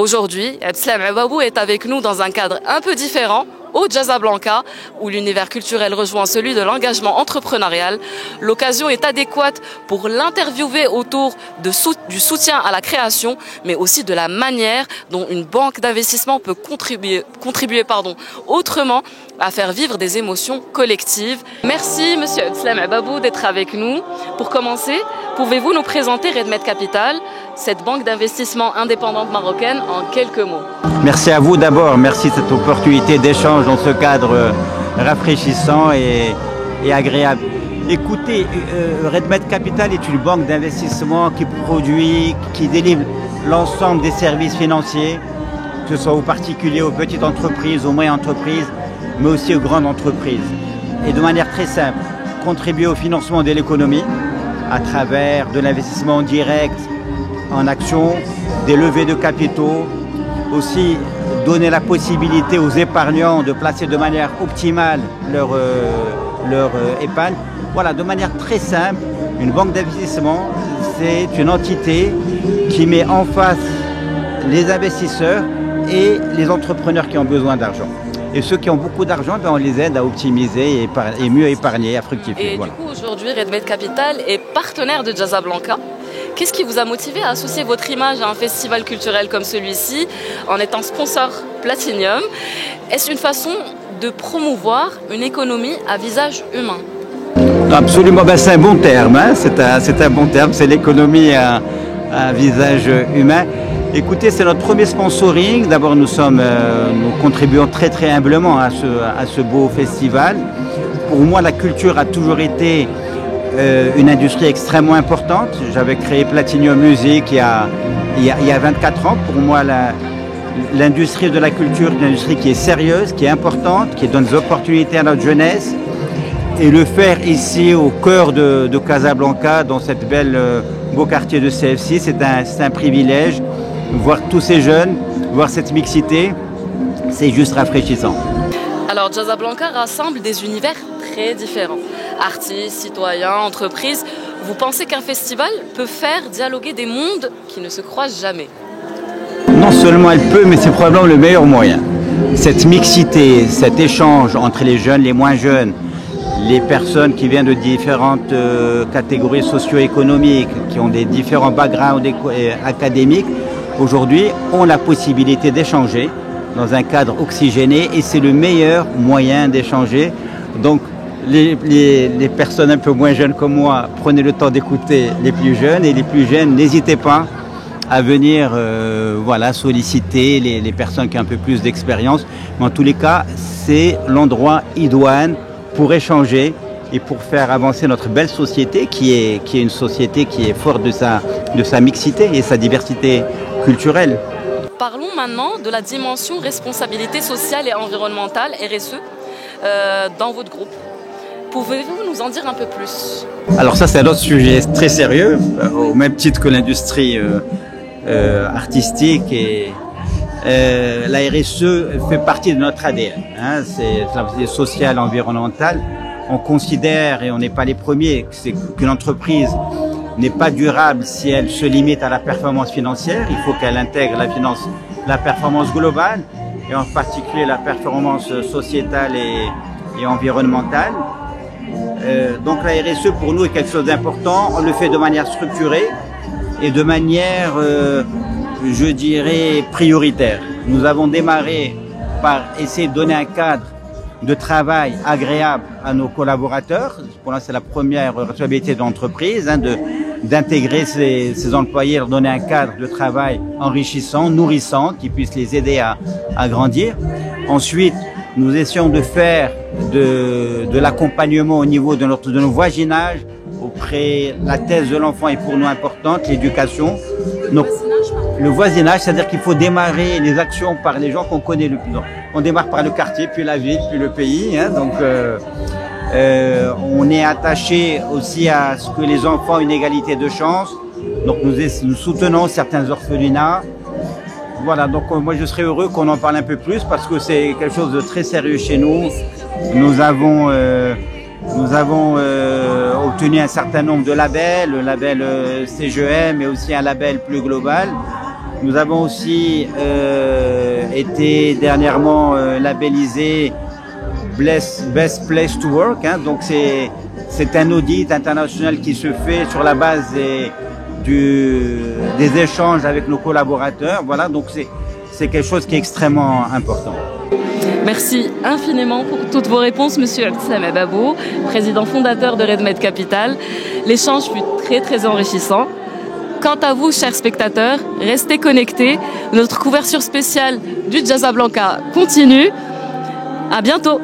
Aujourd'hui, Abdeslam Ababou est avec nous dans un cadre un peu différent, au Casablanca, où l'univers culturel rejoint celui de l'engagement entrepreneurial. L'occasion est adéquate pour l'interviewer autour du soutien à la création, mais aussi de la manière dont une banque d'investissement peut contribuer autrement à faire vivre des émotions collectives. Merci Monsieur Abdeslam Ababou d'être avec nous. Pour commencer, pouvez-vous nous présenter Red Med Capital, cette banque d'investissement indépendante marocaine, en quelques mots? Merci à vous d'abord, merci de cette opportunité d'échange dans ce cadre rafraîchissant et agréable. Écoutez, Red Med Capital est une banque d'investissement qui produit, qui délivre l'ensemble des services financiers, que ce soit aux particuliers, aux petites entreprises, aux moyennes entreprises, mais aussi aux grandes entreprises. Et de manière très simple, contribuer au financement de l'économie à travers de l'investissement direct en actions, des levées de capitaux, aussi donner la possibilité aux épargnants de placer de manière optimale leur épargne. Voilà, de manière très simple, une banque d'investissement, c'est une entité qui met en face les investisseurs et les entrepreneurs qui ont besoin d'argent. Et ceux qui ont beaucoup d'argent, on les aide à optimiser et mieux épargner, à fructifier. Et voilà. Du coup, aujourd'hui, Red Med Capital est partenaire de Casablanca. Qu'est-ce qui vous a motivé à associer votre image à un festival culturel comme celui-ci en étant sponsor Platinum? Est-ce une façon de promouvoir une économie à visage humain? Absolument, ben c'est un bon terme, hein. C'est un bon terme, c'est l'économie à visage humain. Écoutez, c'est notre premier sponsoring. D'abord, nous contribuons très humblement à ce beau festival. Pour moi, la culture a toujours été une industrie extrêmement importante. J'avais créé Platinum Music il y a 24 ans. Pour moi, l'industrie de la culture est une industrie qui est sérieuse, qui est importante, qui donne des opportunités à notre jeunesse. Et le faire ici, au cœur de Casablanca, dans cette beau quartier de CFC, c'est un privilège. Voir tous ces jeunes, voir cette mixité, c'est juste rafraîchissant. Alors, Casablanca rassemble des univers très différents. Artistes, citoyens, entreprises. Vous pensez qu'un festival peut faire dialoguer des mondes qui ne se croisent jamais? Non seulement elle peut, mais c'est probablement le meilleur moyen. Cette mixité, cet échange entre les jeunes, les moins jeunes, les personnes qui viennent de différentes catégories socio-économiques, qui ont des différents backgrounds académiques, aujourd'hui ont la possibilité d'échanger dans un cadre oxygéné et c'est le meilleur moyen d'échanger. Donc les personnes un peu moins jeunes comme moi, prenez le temps d'écouter les plus jeunes et les plus jeunes, n'hésitez pas à venir solliciter les personnes qui ont un peu plus d'expérience. Mais en tous les cas, c'est l'endroit idoine pour échanger et pour faire avancer notre belle société qui est une société qui est forte de sa mixité et sa diversité culturelle. Parlons maintenant de la dimension responsabilité sociale et environnementale, RSE, dans votre groupe. Pouvez-vous nous en dire un peu plus? Alors ça, c'est un autre sujet très sérieux, au même titre que l'industrie artistique. Et la RSE fait partie de notre ADN. Hein, c'est la sociale, environnementale. On considère, et on n'est pas les premiers, qu'une entreprise n'est pas durable si elle se limite à la performance financière. Il faut qu'elle intègre la performance globale, et en particulier la performance sociétale et environnementale. Donc la RSE pour nous est quelque chose d'important. On le fait de manière structurée et de manière, je dirais, prioritaire. Nous avons démarré par essayer de donner un cadre de travail agréable à nos collaborateurs. Pour l'instant, c'est la première responsabilité de l'entreprise, d'intégrer ses employés, leur donner un cadre de travail enrichissant, nourrissant, qui puisse les aider à grandir. Ensuite, nous essayons de faire de l'accompagnement au niveau de nos voisinages. La thèse de l'enfant est pour nous importante, l'éducation. Donc, le voisinage, c'est-à-dire qu'il faut démarrer les actions par les gens qu'on connaît le plus. On démarre par le quartier, puis la ville, puis le pays. Hein, donc, on est attaché aussi à ce que les enfants aient une égalité de chance. Donc, nous soutenons certains orphelinats. Voilà, donc moi je serais heureux qu'on en parle un peu plus parce que c'est quelque chose de très sérieux chez nous. Nous avons obtenu un certain nombre de labels, le label CGM, mais aussi un label plus global. Nous avons aussi été dernièrement labellisé Best Place to Work. Hein, donc c'est un audit international qui se fait sur la base des échanges avec nos collaborateurs. Voilà, donc c'est quelque chose qui est extrêmement important. Merci infiniment pour toutes vos réponses, Monsieur Abdeslam Ababou, président fondateur de RedMed Capital. L'échange fut très très enrichissant. Quant à vous, chers spectateurs, restez connectés. Notre couverture spéciale du Casablanca continue. À bientôt.